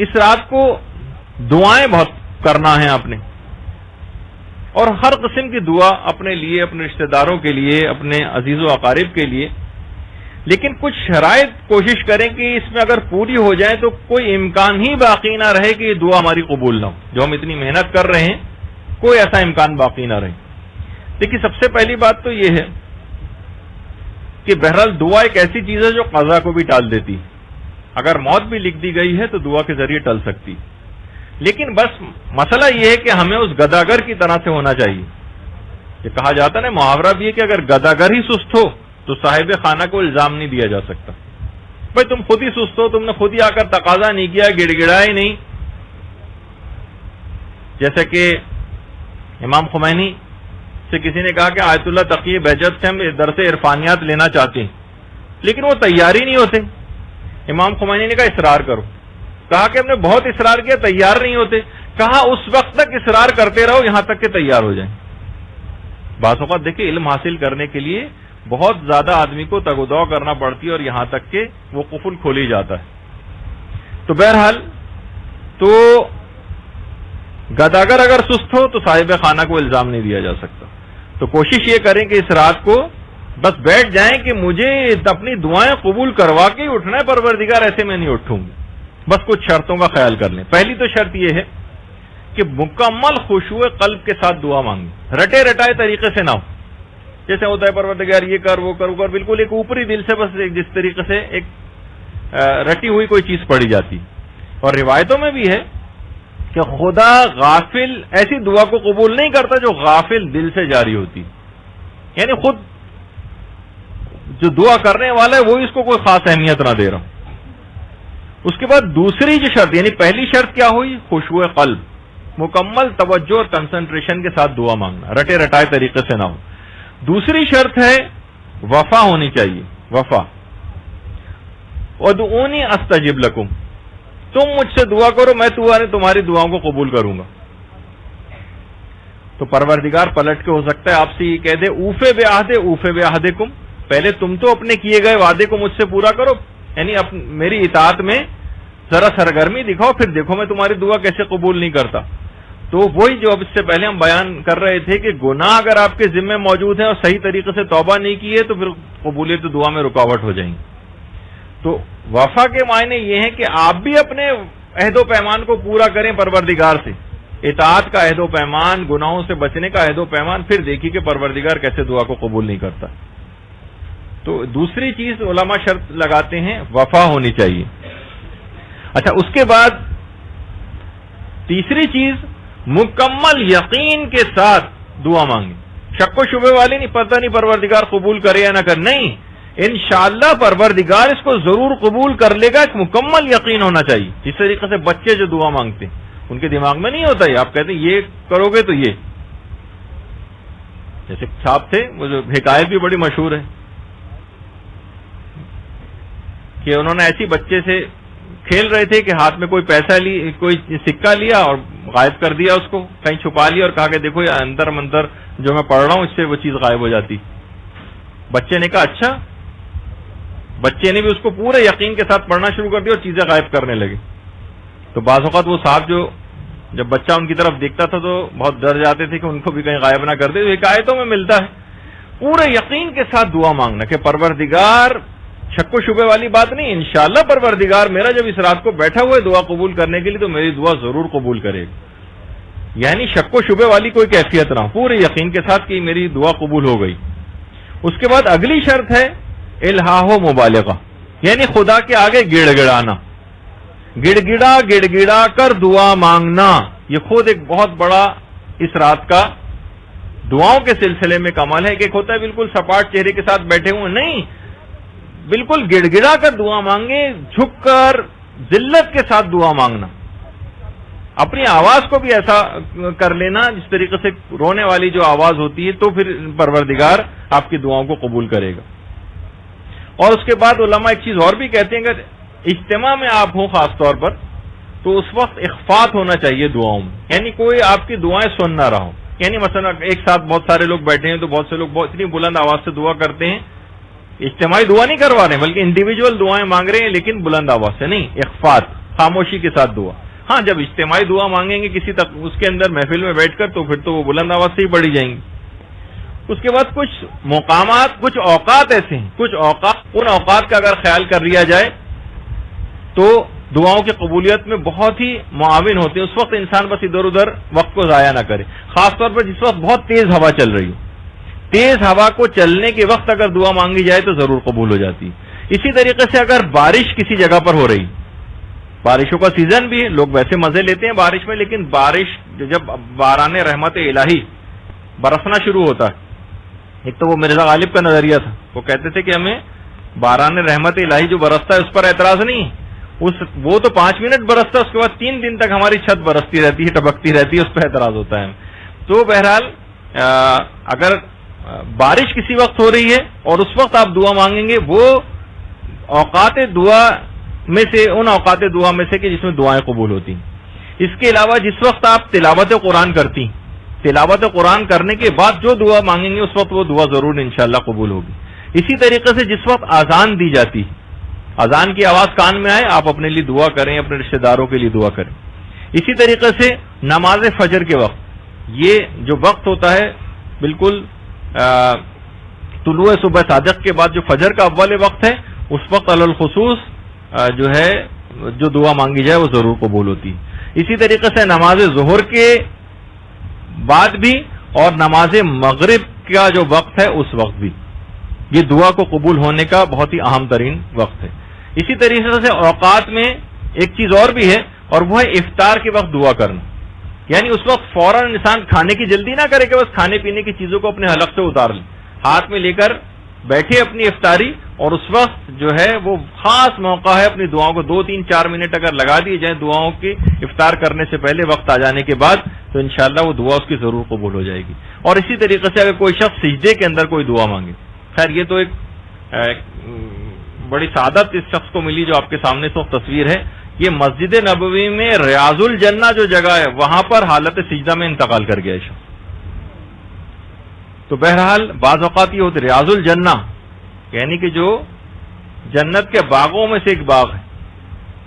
اس رات کو دعائیں بہت کرنا ہے آپ نے، اور ہر قسم کی دعا اپنے لیے، اپنے رشتہ داروں کے لیے، اپنے عزیز و اقارب کے لیے، لیکن کچھ شرائط کوشش کریں کہ اس میں اگر پوری ہو جائیں تو کوئی امکان ہی باقی نہ رہے کہ یہ دعا ہماری قبول نہ ہو. جو ہم اتنی محنت کر رہے ہیں کوئی ایسا امکان باقی نہ رہے. دیکھیے سب سے پہلی بات تو یہ ہے کہ بہرحال دعا ایک ایسی چیز ہے جو قضا کو بھی ٹال دیتی. اگر موت بھی لکھ دی گئی ہے تو دعا کے ذریعے ٹل سکتی، لیکن بس مسئلہ یہ ہے کہ ہمیں اس گداگر کی طرح سے ہونا چاہیے. یہ کہا جاتا ہے نا، محاورہ بھی ہے کہ اگر گداگر ہی سست ہو تو صاحب خانہ کو الزام نہیں دیا جا سکتا. بھائی تم خود ہی سست ہو، تم نے خود ہی آ کر تقاضا نہیں کیا، گڑ گڑا ہی نہیں. جیسے کہ امام خمینی سے کسی نے کہا کہ آیت اللہ تقی بہجت سے ہم درس عرفانیات لینا چاہتے ہیں، لیکن وہ تیار ہی نہیں ہوتے. امام خمینی نے کہا اصرار کرو. کہا کہ ہم نے بہت اصرار کیا، تیار نہیں ہوتے. کہا اس وقت تک اصرار کرتے رہو یہاں تک کہ تیار ہو جائیں. بعض اوقات دیکھیں علم حاصل کرنے کے لیے بہت زیادہ آدمی کو تگ و دو کرنا پڑتی ہے اور یہاں تک کہ وہ قفل کھول ہی جاتا ہے. تو بہرحال تو گداگر اگر سست ہو تو صاحب خانہ کو الزام نہیں دیا جا سکتا. تو کوشش یہ کریں کہ اس رات کو بس بیٹھ جائیں کہ مجھے اپنی دعائیں قبول کروا کے ہی اٹھنا ہے پروردگار، ایسے میں نہیں اٹھوں گی. بس کچھ شرطوں کا خیال کر لیں. پہلی تو شرط یہ ہے کہ مکمل خشوع قلب کے ساتھ دعا مانگیں، رٹے رٹائے طریقے سے نہ ہو. جیسے ہوتا ہے پروردگار یہ کر وہ کر وہ کر، بالکل ایک اوپری دل سے بس جس طریقے سے ایک رٹی ہوئی کوئی چیز پڑی جاتی. اور روایتوں میں بھی ہے کہ خدا غافل ایسی دعا کو قبول نہیں کرتا جو غافل دل سے جاری ہوتی، یعنی خود جو دعا کرنے والا ہے وہی اس کو کوئی خاص اہمیت نہ دے رہا. اس کے بعد دوسری جو شرط، یعنی پہلی شرط کیا ہوئی؟ خشوع قلب، مکمل توجہ اور کنسنٹریشن کے ساتھ دعا مانگنا، رٹے رٹائے طریقے سے نہ ہو. دوسری شرط ہے وفا ہونی چاہیے، وفا. ادعونی استجب لکم، تم مجھ سے دعا کرو میں تمہاری دعاؤں کو قبول کروں گا. تو پروردگار پلٹ کے ہو سکتا ہے آپ سے یہ کہہ دے اوفے بعہدکم، پہلے تم تو اپنے کیے گئے وعدے کو مجھ سے پورا کرو، یعنی میری اطاعت میں ذرا سرگرمی دکھاؤ، پھر دیکھو میں تمہاری دعا کیسے قبول نہیں کرتا. تو وہی جو اب اس سے پہلے ہم بیان کر رہے تھے کہ گناہ اگر آپ کے ذمے موجود ہیں اور صحیح طریقے سے توبہ نہیں کی ہے تو پھر قبولیت دعا میں رکاوٹ ہو جائیں گی. تو وفا کے معنی یہ ہیں کہ آپ بھی اپنے عہد و پیمان کو پورا کریں پروردگار سے، اطاعت کا عہد و پیمان، گناہوں سے بچنے کا عہد و پیمان، پھر دیکھیے کہ پروردگار کیسے دعا کو قبول نہیں کرتا. تو دوسری چیز علماء شرط لگاتے ہیں وفا ہونی چاہیے. اچھا اس کے بعد تیسری چیز مکمل یقین کے ساتھ دعا مانگیں، شک و شبے والی نہیں، پتہ نہیں پروردگار قبول کرے یا نہ کرے، نہیں، انشاءاللہ پروردگار اس کو ضرور قبول کر لے گا. ایک مکمل یقین ہونا چاہیے. جس طریقے سے بچے جو دعا مانگتے ہیں ان کے دماغ میں نہیں ہوتا ہے آپ کہتے ہیں یہ کرو گے تو یہ. جیسے صاحب تھے، وہ جو حکایت بھی بڑی مشہور ہے کہ انہوں نے ایسی بچے سے کھیل رہے تھے کہ ہاتھ میں کوئی پیسہ کوئی سکہ لیا اور غائب کر دیا، اس کو کہیں چھپا لیا اور کہا کہ دیکھو یہ اندر منتر جو میں پڑھ رہا ہوں اس سے وہ چیز غائب ہو جاتی. بچے نے کہا اچھا. بچے نے بھی اس کو پورے یقین کے ساتھ پڑھنا شروع کر دیا اور چیزیں غائب کرنے لگے. تو بعض اوقات وہ صاحب جو جب بچہ ان کی طرف دیکھتا تھا تو بہت ڈر جاتے تھے کہ ان کو بھی کہیں غائب نہ کر دے. تو حکایتوں میں ملتا ہے پورے یقین کے ساتھ دعا مانگنا کہ پروردگار، شک و شبے والی بات نہیں، انشاءاللہ پروردگار میرا جب اس رات کو بیٹھا ہوا ہے دعا قبول کرنے کے لیے تو میری دعا ضرور قبول کرے گا. یعنی شک و شبے والی کوئی کیفیت نہ ہو، پورے یقین کے ساتھ کہ میری دعا قبول ہو گئی. اس کے بعد اگلی شرط ہے الہاہ و مبالغہ، یعنی خدا کے آگے گڑ گڑانا، گڑ گڑا کر دعا مانگنا. یہ خود ایک بہت بڑا اس رات کا دعاؤں کے سلسلے میں کمال ہے کہ ایک ہوتا ہے بالکل سپاٹ چہرے کے ساتھ بیٹھے ہوئے، نہیں، بالکل گڑ گڑا کر دعا مانگے، جھک کر ذلت کے ساتھ دعا مانگنا. اپنی آواز کو بھی ایسا کر لینا جس طریقے سے رونے والی جو آواز ہوتی ہے، تو پھر پروردگار آپ کی دعاؤں کو قبول کرے گا. اور اس کے بعد علماء ایک چیز اور بھی کہتے ہیں کہ اجتماع میں آپ ہوں خاص طور پر تو اس وقت اخفات ہونا چاہیے دعاؤں میں، یعنی کوئی آپ کی دعائیں سن نہ رہا ہو. یعنی مثلا ایک ساتھ بہت سارے لوگ بیٹھے ہیں تو بہت سے لوگ اتنی بلند آواز سے دعا کرتے ہیں، اجتماعی دعا نہیں کروا رہے ہیں بلکہ انڈیویجول دعائیں مانگ رہے ہیں لیکن بلند آواز سے نہیں، اخفات. خاموشی کے ساتھ دعا. ہاں جب اجتماعی دعا مانگیں گے کسی تک اس کے اندر محفل میں بیٹھ کر تو پھر تو وہ بلند آواز سے ہی پڑھی جائیں گی. اس کے بعد کچھ مقامات، کچھ اوقات ایسے ہیں، کچھ اوقات، ان اوقات کا اگر خیال کر لیا جائے تو دعاؤں کی قبولیت میں بہت ہی معاون ہوتے ہیں. اس وقت انسان بس ادھر ادھر وقت کو ضائع نہ کرے، خاص طور پر جس وقت بہت تیز ہوا چل رہی ہو. تیز ہوا کو چلنے کے وقت اگر دعا مانگی جائے تو ضرور قبول ہو جاتی ہے. اسی طریقے سے اگر بارش کسی جگہ پر ہو رہی، بارشوں کا سیزن بھی ہے، لوگ ویسے مزے لیتے ہیں بارش میں، لیکن بارش جب باران رحمت الہی برسنا شروع ہوتا ہے، ایک تو وہ مرزا غالب کا نظریہ تھا، وہ کہتے تھے کہ ہمیں باران رحمت الہی جو برستا ہے اس پر اعتراض نہیں، وہ تو 5 منٹ برستا ہے، اس کے بعد 3 دن تک ہماری چھت برستی رہتی ہے، ٹپکتی رہتی ہے، اس پہ اعتراض ہوتا ہے. تو بہرحال اگر بارش کسی وقت ہو رہی ہے اور اس وقت آپ دعا مانگیں گے، وہ اوقات دعا میں سے، ان اوقات دعا میں سے کہ جس میں دعائیں قبول ہوتی ہیں. اس کے علاوہ جس وقت آپ تلاوت قرآن کرتی، تلاوت قرآن کرنے کے بعد جو دعا مانگیں گے اس وقت وہ دعا ضرور انشاءاللہ قبول ہوگی. اسی طریقے سے جس وقت اذان دی جاتی، اذان کی آواز کان میں آئے، آپ اپنے لیے دعا کریں، اپنے رشتہ داروں کے لیے دعا کریں. اسی طریقے سے نماز فجر کے وقت، یہ جو وقت ہوتا ہے بالکل طلوع صبح صادق کے بعد جو فجر کا اول وقت ہے، اس وقت علی الخصوص جو ہے جو دعا مانگی جائے وہ ضرور قبول ہوتی ہے. اسی طریقے سے نماز ظہر کے بعد بھی اور نماز مغرب کا جو وقت ہے اس وقت بھی یہ دعا کو قبول ہونے کا بہت ہی اہم ترین وقت ہے. اسی طریقے سے اوقات میں ایک چیز اور بھی ہے اور وہ ہے افطار کے وقت دعا کرنا. یعنی اس وقت فوراً انسان کھانے کی جلدی نہ کرے کہ بس کھانے پینے کی چیزوں کو اپنے حلق سے اتار لیں، ہاتھ میں لے کر بیٹھے اپنی افطاری، اور اس وقت جو ہے وہ خاص موقع ہے اپنی دعاؤں کو 2-3-4 منٹ اگر لگا دیے جائیں دعاؤں کی افطار کرنے سے پہلے وقت آ جانے کے بعد تو انشاءاللہ وہ دعا اس کی ضرور قبول ہو جائے گی. اور اسی طریقے سے اگر کوئی شخص سجدے کے اندر کوئی دعا مانگے، خیر یہ تو ایک بڑی سعادت اس شخص کو ملی جو آپ کے سامنے اس وقت تصویر ہے. یہ مسجد نبوی میں ریاض الجنہ جو جگہ ہے وہاں پر حالت سجدہ میں انتقال کر گیا ہے شخص. تو بہرحال بعض اوقات یہ ہوتے ریاض الجنہ یعنی کہ جو جنت کے باغوں میں سے ایک باغ ہے،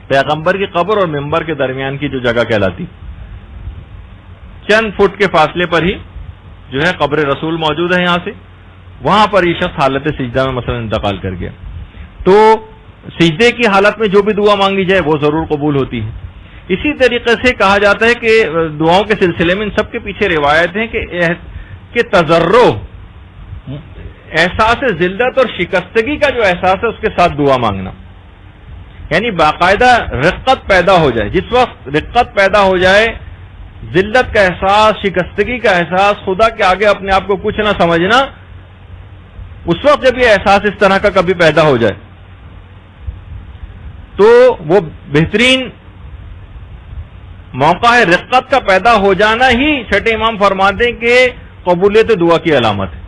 پیغمبر کی قبر اور منبر کے درمیان کی جو جگہ کہلاتی، چند فٹ کے فاصلے پر ہی جو ہے قبر رسول موجود ہے یہاں سے، وہاں پر یہ شخص حالت سجدہ میں مثلا انتقال کر گیا. تو سجدے کی حالت میں جو بھی دعا مانگی جائے وہ ضرور قبول ہوتی ہے. اسی طریقے سے کہا جاتا ہے کہ دعاؤں کے سلسلے میں ان سب کے پیچھے روایت ہے کہ تضرع، احساس ذلت اور شکستگی کا جو احساس ہے اس کے ساتھ دعا مانگنا، یعنی باقاعدہ رقت پیدا ہو جائے. جس وقت رقت پیدا ہو جائے، ذلت کا احساس، شکستگی کا احساس، خدا کے آگے اپنے آپ کو کچھ نہ سمجھنا، اس وقت جب یہ احساس اس طرح کا کبھی پیدا ہو جائے تو وہ بہترین موقع ہے. رقت کا پیدا ہو جانا ہی چھٹے امام فرماتے ہیں کہ قبولیت دعا کی علامت ہے.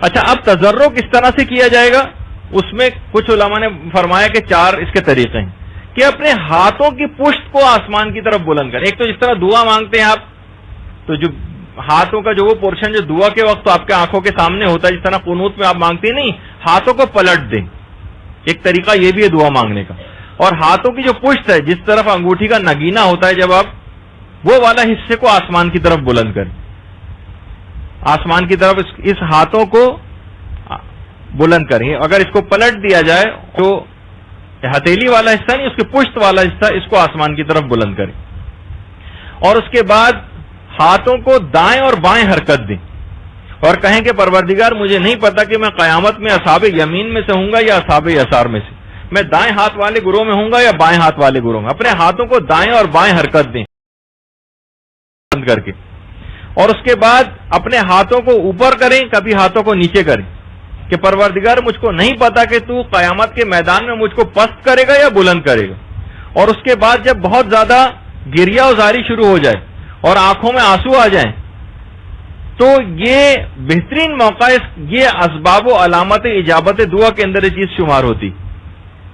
اچھا، اب تضرع کس طرح سے کیا جائے گا؟ اس میں کچھ علماء نے فرمایا کہ 4 اس کے طریقے ہیں کہ اپنے ہاتھوں کی پشت کو آسمان کی طرف بلند کریں. ایک تو جس طرح دعا مانگتے ہیں آپ، تو جو ہاتھوں کا جو وہ پورشن جو دعا کے وقت آپ کے آنکھوں کے سامنے ہوتا ہے، جس طرح قنوت میں آپ مانگتے ہیں، نہیں، ہاتھوں کو پلٹ دیں. ایک طریقہ یہ بھی ہے دعا مانگنے کا. اور ہاتھوں کی جو پشت ہے، جس طرف انگوٹھی کا نگینہ ہوتا ہے جب آپ وہ والا حصے کو آسمان کی طرف بلند کریں، آسمان کی طرف اس ہاتھوں کو بلند کریں. اگر اس کو پلٹ دیا جائے تو ہتھیلی والا حصہ نہیں، اس کے پشت والا حصہ اس کو آسمان کی طرف بلند کریں. اور اس کے بعد ہاتھوں کو دائیں اور بائیں حرکت دیں اور کہیں کہ پروردگار مجھے نہیں پتا کہ میں قیامت میں اصحاب یمین میں سے ہوں گا یا اصحاب یسار میں سے، میں دائیں ہاتھ والے گروہ میں ہوں گا یا بائیں ہاتھ والے گروہ میں. اپنے ہاتھوں کو دائیں اور بائیں حرکت دیں بند کر کے، اور اس کے بعد اپنے ہاتھوں کو اوپر کریں، کبھی ہاتھوں کو نیچے کریں کہ پروردگار مجھ کو نہیں پتا کہ تو قیامت کے میدان میں مجھ کو پست کرے گا یا بلند کرے گا. اور اس کے بعد جب بہت زیادہ گریہ ازاری شروع ہو جائے اور آنکھوں میں آنسو آ جائیں تو یہ بہترین موقع ہے. یہ اسباب و علامت اجابت دعا کے اندر یہ چیز شمار ہوتی.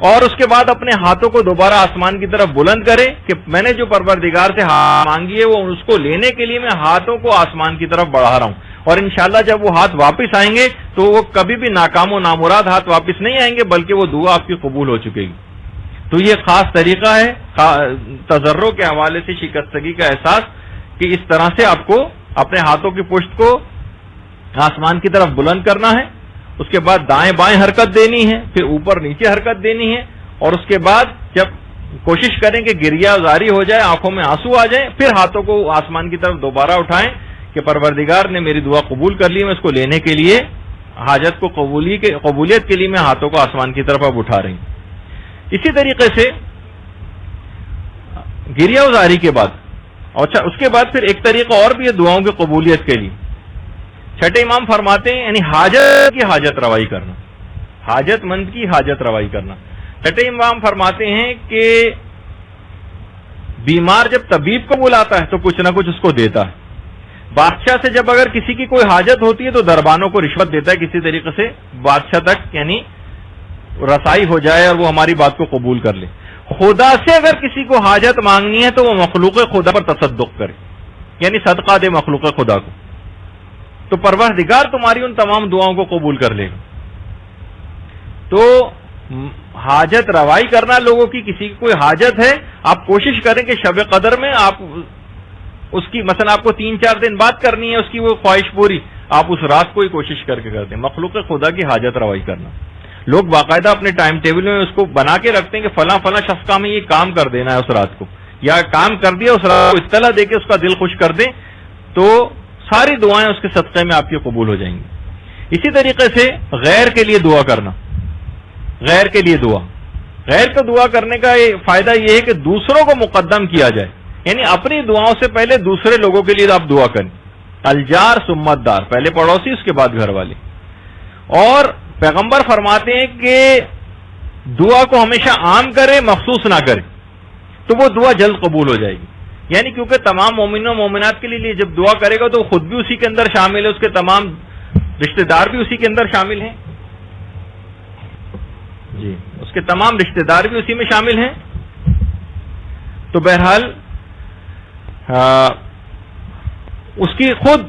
اور اس کے بعد اپنے ہاتھوں کو دوبارہ آسمان کی طرف بلند کریں کہ میں نے جو پروردگار سے مانگی ہے وہ اس کو لینے کے لیے میں ہاتھوں کو آسمان کی طرف بڑھا رہا ہوں. اور انشاءاللہ جب وہ ہاتھ واپس آئیں گے تو وہ کبھی بھی ناکام و نامراد ہاتھ واپس نہیں آئیں گے، بلکہ وہ دعا آپ کی قبول ہو چکے گی. تو یہ خاص طریقہ ہے تضرع کے حوالے سے شکستگی کا احساس، کہ اس طرح سے آپ کو اپنے ہاتھوں کی پشت کو آسمان کی طرف بلند کرنا ہے، اس کے بعد دائیں بائیں حرکت دینی ہے، پھر اوپر نیچے حرکت دینی ہے، اور اس کے بعد جب کوشش کریں کہ گریہ زاری ہو جائے، آنکھوں میں آنسو آ جائیں، پھر ہاتھوں کو آسمان کی طرف دوبارہ اٹھائیں کہ پروردگار نے میری دعا قبول کر لی، میں اس کو لینے کے لیے حاجت کو قبولیت کے لیے میں ہاتھوں کو آسمان کی طرف اب اٹھا رہی ہوں۔ اسی طریقے سے گریہ زاری کے بعد، اور اس کے بعد پھر ایک طریقہ اور بھی ہے دعاؤں کی قبولیت کے لیے۔ چھٹے امام فرماتے ہیں یعنی حاجت کی حاجت روائی کرنا، حاجت مند کی حاجت روائی کرنا۔ چھٹے امام فرماتے ہیں کہ بیمار جب طبیب کو بلاتا ہے تو کچھ نہ کچھ اس کو دیتا ہے۔ بادشاہ سے جب اگر کسی کی کوئی حاجت ہوتی ہے تو دربانوں کو رشوت دیتا ہے کسی طریقے سے بادشاہ تک یعنی رسائی ہو جائے اور وہ ہماری بات کو قبول کر لے۔ خدا سے اگر کسی کو حاجت مانگنی ہے تو وہ مخلوق خدا پر تصدق کرے، یعنی صدقہ دے مخلوق خدا کو، تو پروردگار تمہاری ان تمام دعاؤں کو قبول کر لے گا۔ تو حاجت روائی کرنا لوگوں کی، کسی کی کوئی حاجت ہے، آپ کوشش کریں کہ شب قدر میں آپ اس کی مثلا آپ کو 3-4 دن بعد کرنی ہے اس کی وہ خواہش پوری، آپ اس رات کو ہی کوشش کر کے کرتے ہیں۔ مخلوق خدا کی حاجت روائی کرنا، لوگ باقاعدہ اپنے ٹائم ٹیبل میں اس کو بنا کے رکھتے ہیں کہ فلاں فلاں شخص کا ہمیں یہ کام کر دینا ہے اس رات کو، یا کام کر دیا اس رات کو اطلاع دے کے اس کا دل خوش کر دیں، تو ساری دعائیں اس کے صدقے میں آپ کی قبول ہو جائیں گی۔ اسی طریقے سے غیر کے لیے دعا کرنا، غیر کے لیے دعا، غیر کو دعا کرنے کا فائدہ یہ ہے کہ دوسروں کو مقدم کیا جائے، یعنی اپنی دعاؤں سے پہلے دوسرے لوگوں کے لیے آپ دعا کریں۔ الجار ثم الدار، پہلے پڑوسی اس کے بعد گھر والے۔ اور پیغمبر فرماتے ہیں کہ دعا کو ہمیشہ عام کرے، مخصوص نہ کرے، تو وہ دعا جلد قبول ہو جائے گی۔ یعنی کیونکہ تمام مومنوں مومنات کے لیے جب دعا کرے گا تو خود بھی اسی کے اندر شامل ہے، اس کے تمام رشتہ دار بھی اسی کے اندر شامل ہیں، جی اس کے تمام رشتہ دار بھی اسی میں شامل ہیں۔ تو بہرحال اس کی خود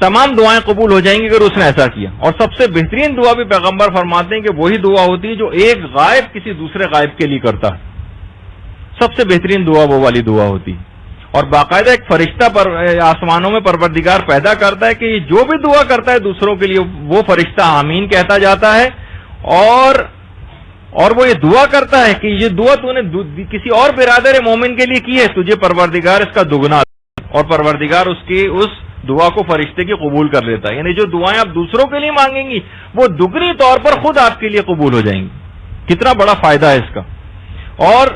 تمام دعائیں قبول ہو جائیں گی اگر اس نے ایسا کیا۔ اور سب سے بہترین دعا بھی پیغمبر فرماتے ہیں کہ وہی دعا ہوتی ہے جو ایک غائب کسی دوسرے غائب کے لیے کرتا ہے، سب سے بہترین دعا وہ والی دعا ہوتی ہے۔ اور باقاعدہ ایک فرشتہ پر آسمانوں میں پروردگار پیدا کرتا ہے کہ جو بھی دعا کرتا ہے دوسروں کے لیے وہ فرشتہ آمین کہتا جاتا ہے، اور وہ یہ دعا کرتا ہے کہ یہ دعا تو نے کسی اور برادر مومن کے لیے کی ہے، تجھے پروردگار اس کا دگنا، اور پروردگار اس دعا کو فرشتے کی قبول کر لیتا ہے۔ یعنی جو دعائیں آپ دوسروں کے لیے مانگیں گی وہ دگنی طور پر خود آپ کے لیے قبول ہو جائیں گی۔ کتنا بڑا فائدہ ہے اس کا۔ اور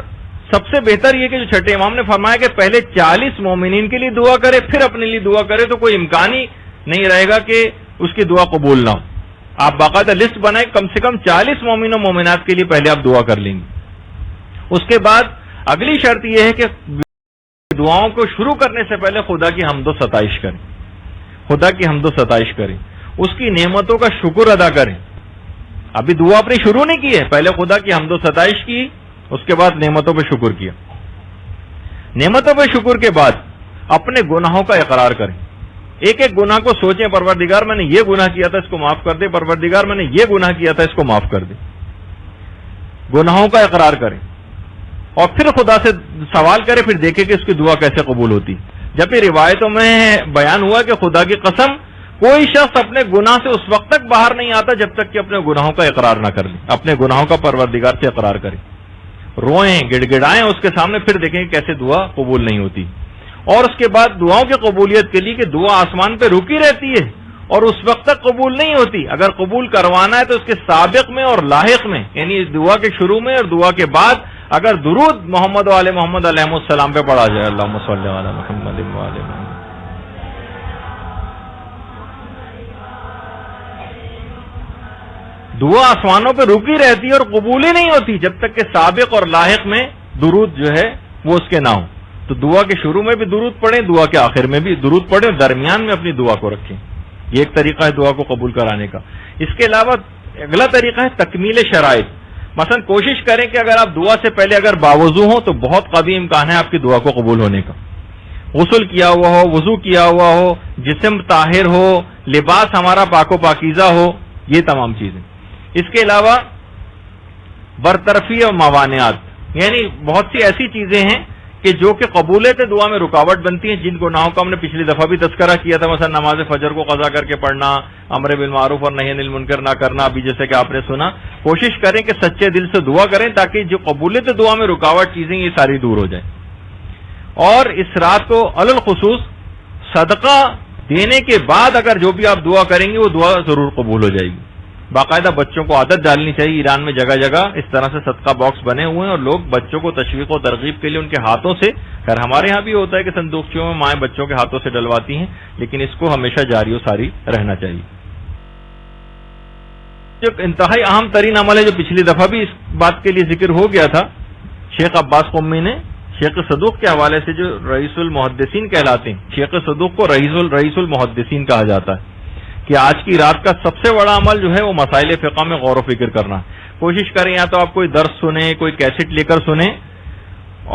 سب سے بہتر یہ کہ جو چھٹے امام نے فرمایا کہ پہلے 40 مومنین کے لیے دعا کرے پھر اپنے لیے دعا کرے، تو کوئی امکان ہی نہیں رہے گا کہ اس کی دعا قبول نہ ہو۔ آپ باقاعدہ لسٹ بنائیں، کم سے کم 40 مومن و مومنات کے لیے پہلے آپ دعا کر لیں گے۔ اس کے بعد اگلی شرط یہ ہے کہ دعاؤں کو شروع کرنے سے پہلے خدا کی حمد و ستائش کریں، خدا کی حمد و ستائش کریں، اس کی نعمتوں کا شکر ادا کریں۔ ابھی دعا اپنی شروع نہیں کی ہے، پہلے خدا کی حمد و ستائش کی، اس کے بعد نعمتوں پہ شکر کیا۔ نعمتوں پہ شکر کے بعد اپنے گناہوں کا اقرار کریں، ایک ایک گناہ کو سوچیں، پروردگار میں نے یہ گناہ کیا تھا اس کو معاف کر دے، پروردگار میں نے یہ گناہ کیا تھا اس کو معاف کر دے۔ گناہوں کا اقرار کریں اور پھر خدا سے سوال کریں، پھر دیکھیں کہ اس کی دعا کیسے قبول ہوتی۔ جب یہ روایتوں میں بیان ہوا کہ خدا کی قسم کوئی شخص اپنے گناہ سے اس وقت تک باہر نہیں آتا جب تک کہ اپنے گناہوں کا اقرار نہ کر لے، اپنے گناہوں کا پروردگار سے اقرار کرے، روئیں گڑ گڑائیں اس کے سامنے، پھر دیکھیں کہ کیسے دعا قبول نہیں ہوتی۔ اور اس کے بعد دعاؤں کی قبولیت کے لیے کہ دعا آسمان پہ رکی رہتی ہے اور اس وقت تک قبول نہیں ہوتی، اگر قبول کروانا ہے تو اس کے سابق میں اور لاحق میں، یعنی دعا کے شروع میں اور دعا کے بعد اگر درود محمد و آل محمد علیہ السلام پہ پڑھا جائے، اللہم صلی علی محمد و آل محمد۔ دعا آسمانوں پہ رکی رہتی ہے اور قبول ہی نہیں ہوتی جب تک کہ سابق اور لاحق میں درود جو ہے وہ اس کے نہ ہو۔ تو دعا کے شروع میں بھی درود پڑھیں، دعا کے آخر میں بھی درود پڑھیں، اور درمیان میں اپنی دعا کو رکھیں۔ یہ ایک طریقہ ہے دعا کو قبول کرانے کا۔ اس کے علاوہ اگلا طریقہ ہے تکمیل شرائط۔ مثلا کوشش کریں کہ اگر آپ دعا سے پہلے اگر باوضو ہوں تو بہت قوی امکان ہے آپ کی دعا کو قبول ہونے کا۔ غسل کیا ہوا ہو، وضو کیا ہوا ہو، جسم طاہر ہو، لباس ہمارا پاک و پاکیزہ ہو، یہ تمام چیزیں۔ اس کے علاوہ برطرفی اور موانعات، یعنی بہت سی ایسی چیزیں ہیں کہ جو کہ قبولیت دعا میں رکاوٹ بنتی ہیں، جن گناہوں کا ہم نے پچھلی دفعہ بھی تذکرہ کیا تھا، مثلا نماز فجر کو قضا کر کے پڑھنا، امر بالمعروف اور نہی عن المنکر نہ کرنا، ابھی جیسے کہ آپ نے سنا. کوشش کریں کہ سچے دل سے دعا کریں تاکہ جو قبولیت دعا میں رکاوٹ چیزیں یہ ساری دور ہو جائیں. اور اس رات کو علی الخصوص صدقہ دینے کے بعد اگر جو بھی آپ دعا کریں گے وہ دعا ضرور قبول ہو جائے گی. باقاعدہ بچوں کو عادت ڈالنی چاہیے. ایران میں جگہ جگہ اس طرح سے صدقہ باکس بنے ہوئے ہیں اور لوگ بچوں کو تشویق و ترغیب کے لیے ان کے ہاتھوں سے، خیر ہمارے ہاں بھی ہوتا ہے کہ صندوقچیوں میں مائیں بچوں کے ہاتھوں سے ڈلواتی ہیں، لیکن اس کو ہمیشہ جاری و ساری رہنا چاہیے. جو انتہائی اہم ترین عمل ہے جو پچھلی دفعہ بھی اس بات کے لیے ذکر ہو گیا تھا، شیخ عباس قمی نے شیخ صدوق کے حوالے سے جو رئیس المحدثین کہلاتے ہیں، شیخ صدوق کو رئیس المحدثین کہا جاتا ہے، کہ آج کی رات کا سب سے بڑا عمل جو ہے وہ مسائل فقہ میں غور و فکر کرنا. کوشش کریں یا تو آپ کوئی درس سنیں، کوئی کیسٹ لے کر سنیں.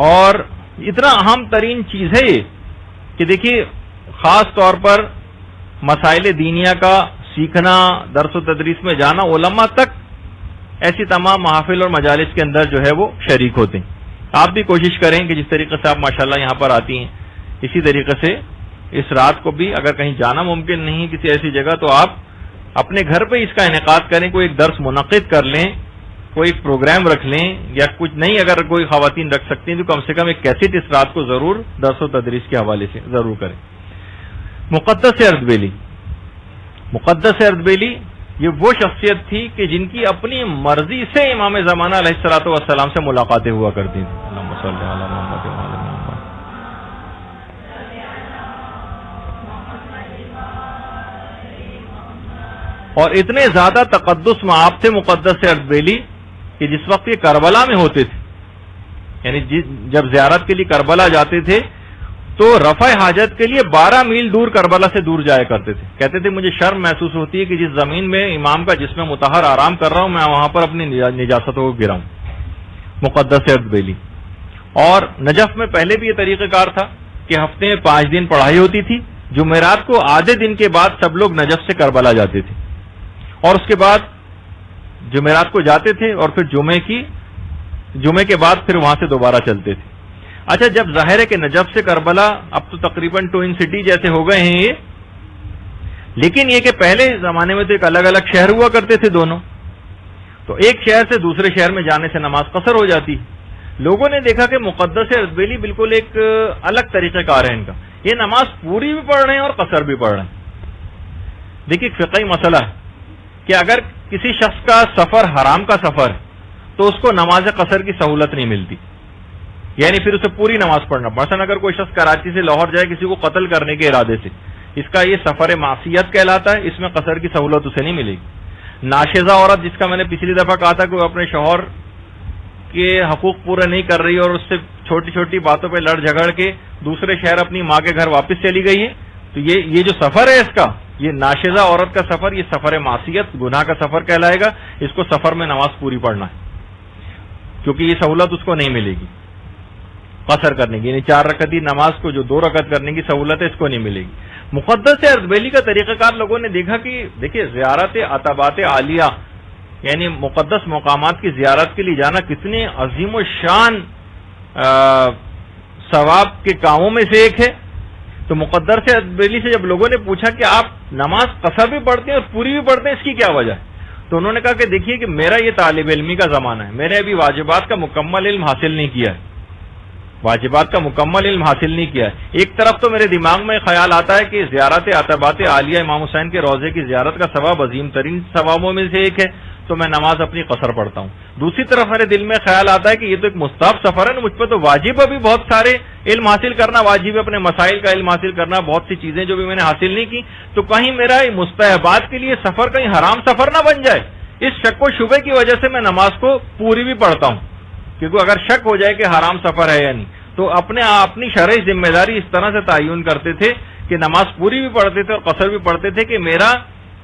اور اتنا اہم ترین چیز ہے یہ کہ دیکھیے خاص طور پر مسائل دینیا کا سیکھنا، درس و تدریس میں جانا، علماء تک ایسی تمام محافل اور مجالس کے اندر جو ہے وہ شریک ہوتے ہیں. آپ بھی کوشش کریں کہ جس طریقے سے آپ ماشاءاللہ یہاں پر آتی ہیں اسی طریقے سے اس رات کو بھی اگر کہیں جانا ممکن نہیں کسی ایسی جگہ تو آپ اپنے گھر پہ اس کا انعقاد کریں. کوئی ایک درس منعقد کر لیں، کوئی ایک پروگرام رکھ لیں، یا کچھ نہیں اگر کوئی خواتین رکھ سکتی ہیں تو کم سے کم ایک کیسٹ اس رات کو ضرور درس و تدریس کے حوالے سے ضرور کریں. مقدس اردبیلی، مقدس اردبیلی یہ وہ شخصیت تھی کہ جن کی اپنی مرضی سے امام زمانہ علیہ الصلوۃ والسلام سے ملاقاتیں ہوا کرتی تھیں. اللہم صلی علی محمد و علی محمد. اور اتنے زیادہ تقدس میں آپ تھے مقدس اردبیلی کہ جس وقت یہ کربلا میں ہوتے تھے، یعنی جب زیارت کے لیے کربلا جاتے تھے تو رفع حاجت کے لیے 12 میل دور کربلا سے دور جایا کرتے تھے. کہتے تھے مجھے شرم محسوس ہوتی ہے کہ جس زمین میں امام کا جسم مطہر آرام کر رہا ہوں میں وہاں پر اپنی نجاستوں کو گراؤں. مقدس اردبیلی. اور نجف میں پہلے بھی یہ طریقہ کار تھا کہ ہفتے میں 5 دن پڑھائی ہوتی تھی. جمعرات کو آدھے دن کے بعد سب لوگ نجف سے کربلا جاتے تھے اور اس کے بعد جمعرات کو جاتے تھے اور پھر جمعے کے بعد پھر وہاں سے دوبارہ چلتے تھے. اچھا جب ظاہر ہے کہ نجف سے کربلا اب تو تقریباً ٹوئن سٹی جیسے ہو گئے ہیں یہ، لیکن یہ کہ پہلے زمانے میں تو ایک الگ الگ شہر ہوا کرتے تھے دونوں، تو ایک شہر سے دوسرے شہر میں جانے سے نماز قصر ہو جاتی. لوگوں نے دیکھا کہ مقدس اردبیلی بالکل ایک الگ طریقہ کار ہے ان کا، یہ نماز پوری بھی پڑھ رہے ہیں اور قصر بھی پڑھ رہے ہیں. دیکھیے فقہی مسئلہ ہے کہ اگر کسی شخص کا سفر حرام کا سفر ہے تو اس کو نماز قصر کی سہولت نہیں ملتی، یعنی پھر اسے پوری نماز پڑھنا. مثلا اگر کوئی شخص کراچی سے لاہور جائے کسی کو قتل کرنے کے ارادے سے، اس کا یہ سفر معصیت کہلاتا ہے، اس میں قصر کی سہولت اسے نہیں ملے گی. ناشزہ عورت جس کا میں نے پچھلی دفعہ کہا تھا کہ وہ اپنے شوہر کے حقوق پورے نہیں کر رہی اور اس سے چھوٹی چھوٹی باتوں پہ لڑ جھگڑ کے دوسرے شہر اپنی ماں کے گھر واپس چلی گئی ہے، تو یہ جو سفر ہے اس کا، یہ ناشزہ عورت کا سفر، یہ سفر معصیت گناہ کا سفر کہلائے گا. اس کو سفر میں نماز پوری پڑھنا ہے کیونکہ یہ سہولت اس کو نہیں ملے گی قصر کرنے کی، یعنی 4 رکعتی نماز کو جو 2 رکعت کرنے کی سہولت ہے اس کو نہیں ملے گی. مقدس اردبیلی کا طریقہ کار لوگوں نے دیکھا کہ دیکھیے زیارت عتبات عالیہ یعنی مقدس مقامات کی زیارت کے لیے جانا کتنے عظیم و شان ثواب کے کاموں میں سے ایک ہے. تو مقدس اردبیلی سے جب لوگوں نے پوچھا کہ آپ نماز قصر بھی پڑھتے ہیں اور پوری بھی پڑھتے ہیں، اس کی کیا وجہ ہے، تو انہوں نے کہا کہ دیکھیے کہ میرا یہ طالب علمی کا زمانہ ہے، میں نے ابھی واجبات کا مکمل علم حاصل نہیں کیا ہے، واجبات کا مکمل علم حاصل نہیں کیا ہے. ایک طرف تو میرے دماغ میں خیال آتا ہے کہ زیارت عتبات عالیہ امام حسین کے روضے کی زیارت کا ثواب عظیم ترین ثوابوں میں سے ایک ہے، تو میں نماز اپنی قصر پڑھتا ہوں. دوسری طرف میرے دل میں خیال آتا ہے کہ یہ تو ایک مستحب سفر ہے نا، مجھ پہ تو واجب ابھی بہت سارے علم حاصل کرنا، واجب ہے اپنے مسائل کا علم حاصل کرنا، بہت سی چیزیں جو بھی میں نے حاصل نہیں کی، تو کہیں میرا مستحبات کے لیے سفر کہیں حرام سفر نہ بن جائے. اس شک و شبے کی وجہ سے میں نماز کو پوری بھی پڑھتا ہوں، کیونکہ اگر شک ہو جائے کہ حرام سفر ہے یا نہیں تو اپنی شرعی ذمہ داری اس طرح سے تعین کرتے تھے کہ نماز پوری بھی پڑھتے تھے اور قصر بھی پڑھتے تھے کہ میرا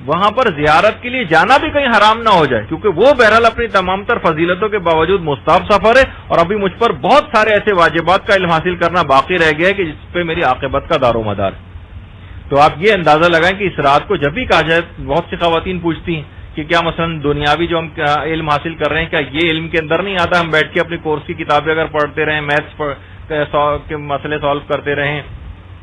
وہاں پر زیارت کے لیے جانا بھی کہیں حرام نہ ہو جائے، کیونکہ وہ بہرحال اپنی تمام تر فضیلتوں کے باوجود مستحب سفر ہے اور ابھی مجھ پر بہت سارے ایسے واجبات کا علم حاصل کرنا باقی رہ گیا ہے کہ جس پہ میری عاقبت کا دار و مدار ہے. تو آپ یہ اندازہ لگائیں کہ اس رات کو جب بھی کہا جائے، بہت سی خواتین پوچھتی ہیں کہ کیا مثلا دنیاوی جو ہم علم حاصل کر رہے ہیں کیا یہ علم کے اندر نہیں آتا؟ ہم بیٹھ کے اپنی کورس کی کتابیں اگر پڑھتے رہیں، میتھس کے مسئلے سالو کرتے رہیں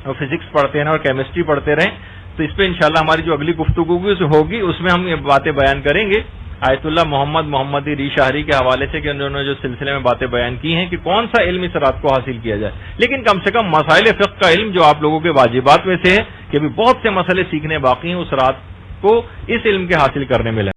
اور فزکس پڑھتے رہیں اور کیمسٹری پڑھتے رہیں، تو اس پہ انشاءاللہ ہماری جو اگلی گفتگو ہوگی اس میں ہم یہ باتیں بیان کریں گے آیت اللہ محمدی ری شاہری کے حوالے سے کہ انہوں نے جو سلسلے میں باتیں بیان کی ہیں کہ کون سا علم اس رات کو حاصل کیا جائے. لیکن کم سے کم مسائل فقہ کا علم جو آپ لوگوں کے واجبات میں سے ہے کہ بھی بہت سے مسئلے سیکھنے باقی ہیں، اس رات کو اس علم کے حاصل کرنے میں لگے.